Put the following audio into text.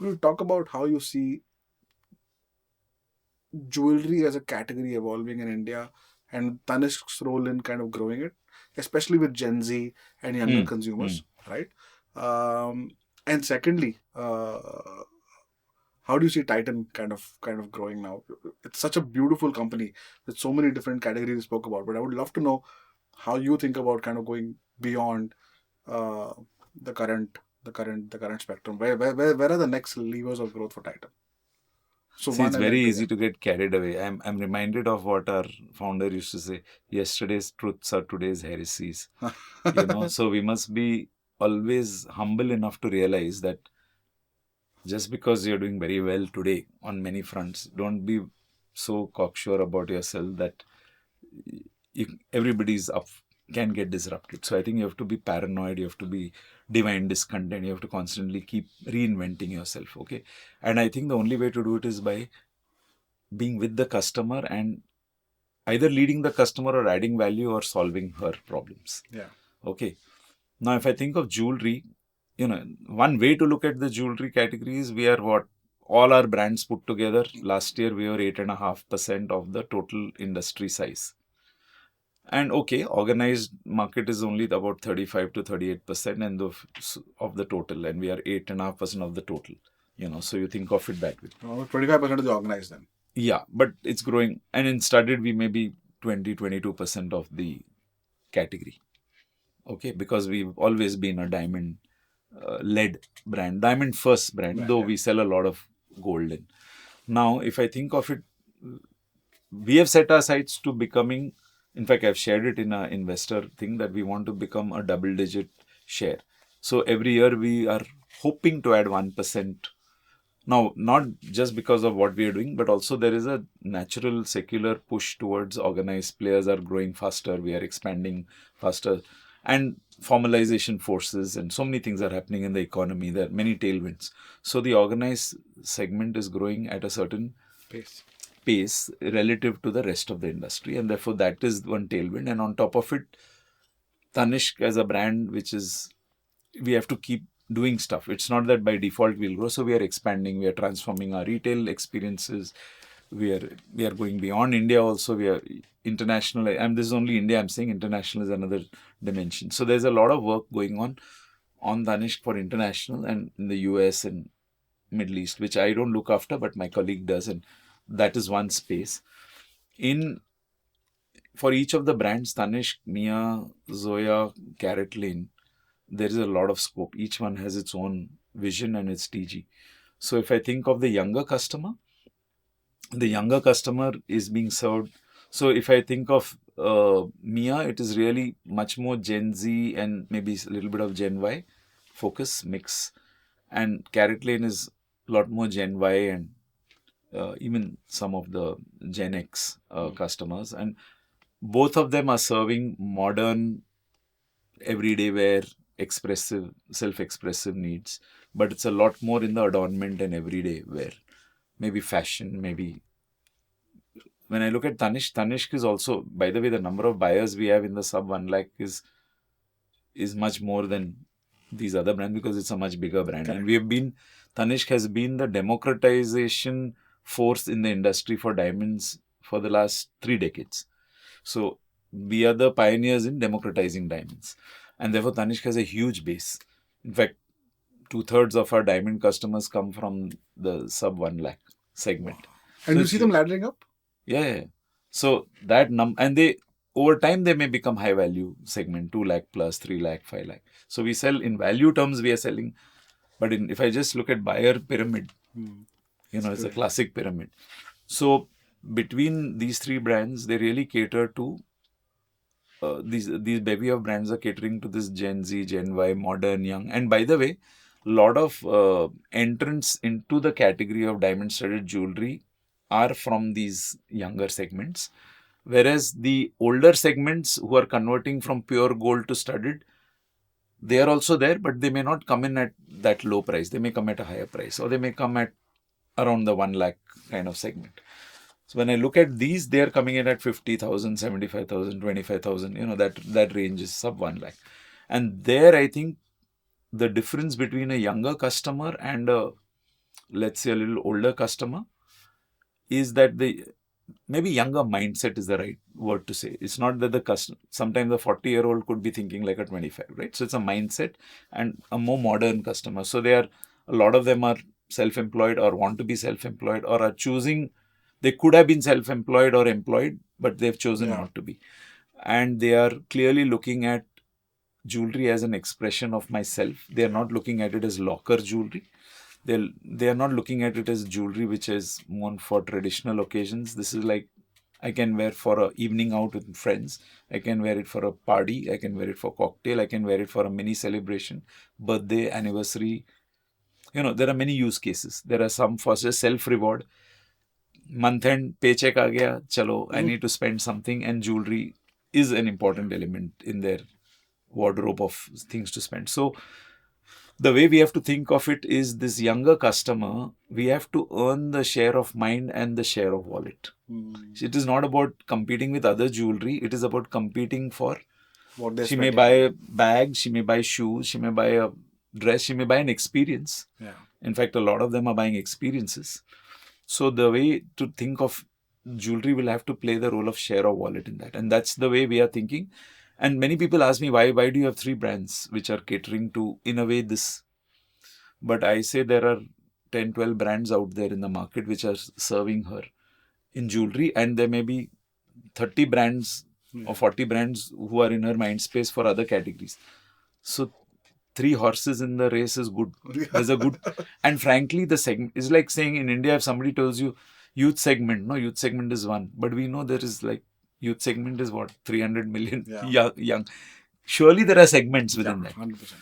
Could you talk about how you see jewelry as a category evolving in India and Tanishq's role in kind of growing it, especially with Gen Z and younger Mm, mm. consumers, right? And secondly, how do you see Titan kind of growing now? It's such a beautiful company with so many different categories we spoke about, but I would love to know how you think about kind of going beyond uh, the current spectrum. Where are the next levers of growth for Titan? So See, one it's and very then two. easy to get carried away. I'm reminded of what our founder used to say: yesterday's truths are today's heresies. Yeah. So we must be always humble enough to realize that just because you're doing very well today on many fronts, don't be so cocksure about yourself that everybody's up can get disrupted. So I think you have to be paranoid, you have to be divine discontent, you have to constantly keep reinventing yourself. Okay. And I think the only way to do it is by being with the customer and either leading the customer or adding value or solving her problems. Yeah. Okay. Now, if I think of jewelry, one way to look at the jewelry category is we are what all our brands put together. Last year, we were 8.5% of the total industry size. And okay, organized market is only about 35 to 38% and of the total, and we are 8.5% of the total. So you think of it that way. 25% is organized then. Yeah, but it's growing. And in studded, we may be 22% of the category. Okay, because we've always been a diamond led brand, diamond first brand, Right, though yeah. we sell a lot of gold in. Now, if I think of it, we have set our sights to becoming, in fact, I've shared it in an investor thing that we want to become a double digit share. So every year we are hoping to add 1%. Now, not just because of what we are doing, but also there is a natural secular push towards organized players are growing faster. We are expanding faster. And formalization forces and so many things are happening in the economy. There are many tailwinds. So the organized segment is growing at a certain Pace. pace relative to the rest of the industry. And therefore, that is one tailwind. And on top of it, Tanishq as a brand, which is we have to keep doing stuff. It's not that by default we'll grow. So we are expanding, we are transforming our retail experiences. We are going beyond India also. We are international. And this is only India. I'm saying international is another dimension. So there's a lot of work going on Tanishq for international and in the US and Middle East, which I don't look after, but my colleague does, and that is one space. In For each of the brands, Tanishq, Mia, Zoya, Carrot Lane, there is a lot of scope. Each one has its own vision and its TG. So if I think of the younger customer is being served. So if I think of Mia, it is really much more Gen Z and maybe a little bit of Gen Y focus mix. And Carrot Lane is a lot more Gen Y and even some of the Gen X customers. And both of them are serving modern everyday wear, expressive, self-expressive needs, but it's a lot more in the adornment and everyday wear. Maybe fashion, maybe. When I look at Tanishq is also, by the way, the number of buyers we have in the sub 1 lakh is much more than these other brands because it's a much bigger brand. Correct. And Tanishq has been the democratization force in the industry for diamonds for the last 3 decades. So we are the pioneers in democratizing diamonds. And therefore, Tanishq has a huge base. In fact, 2/3 of our diamond customers come from the sub 1 lakh segment. Wow. So And you it's see them huge. laddering up? Yeah. So that and they over time they may become high value segment, 2 lakh plus, 3 lakh, 5 lakh. So we sell in value terms, we are selling. But if I just look at buyer pyramid, it's a classic pyramid. So between these three brands, they really cater to these bevy of brands are catering to this Gen Z, Gen Y, modern, young. And by the way, a lot of entrants into the category of diamond studded jewelry are from these younger segments. Whereas the older segments who are converting from pure gold to studded, they are also there, but they may not come in at that low price. They may come at a higher price, or they may come at around the 1 lakh kind of segment. So when I look at these, they are coming in at 50,000, 75,000, 25,000. That range is sub 1 lakh. And there, I think the difference between a younger customer and a let's say a little older customer, is that the maybe younger mindset is the right word to say. It's not that the customer, sometimes the 40-year-old could be thinking like a 25, right? So it's a mindset and a more modern customer. So they are, a lot of them are self-employed or want to be self-employed or are choosing, they could have been self-employed or employed, but they've chosen Yeah. not to be. And they are clearly looking at jewelry as an expression of myself. They are not looking at it as locker jewelry. They are not looking at it as jewelry which is worn for traditional occasions. This is like, I can wear for a evening out with friends. I can wear it for a party. I can wear it for cocktail. I can wear it for a mini celebration, birthday, anniversary. There are many use cases. There are some for self reward. Month end paycheck aa gaya, chalo, I need to spend something, and jewelry is an important element in their wardrobe of things to spend. So the way we have to think of it is, this younger customer, we have to earn the share of mind and the share of wallet. It is not about competing with other jewelry. It is about competing for, What they're she may spending. buy a bag, she may buy shoes, she may buy a dress, she may buy an experience. Yeah. In fact, a lot of them are buying experiences. So the way to think of jewelry will have to play the role of share of wallet in that. And that's the way we are thinking. And many people ask me, why do you have 3 brands which are catering to, in a way, this? But I say there are 10, 12 brands out there in the market which are serving her in jewelry, and there may be 30 brands or 40 brands who are in her mind space for other categories. So 3 horses in the race is good. There's a good, and frankly, the segment is like saying in India, if somebody tells you youth segment, no, youth segment is one, but we know there is like, youth segment is what, 300 million young. Surely there are segments within that. 100%.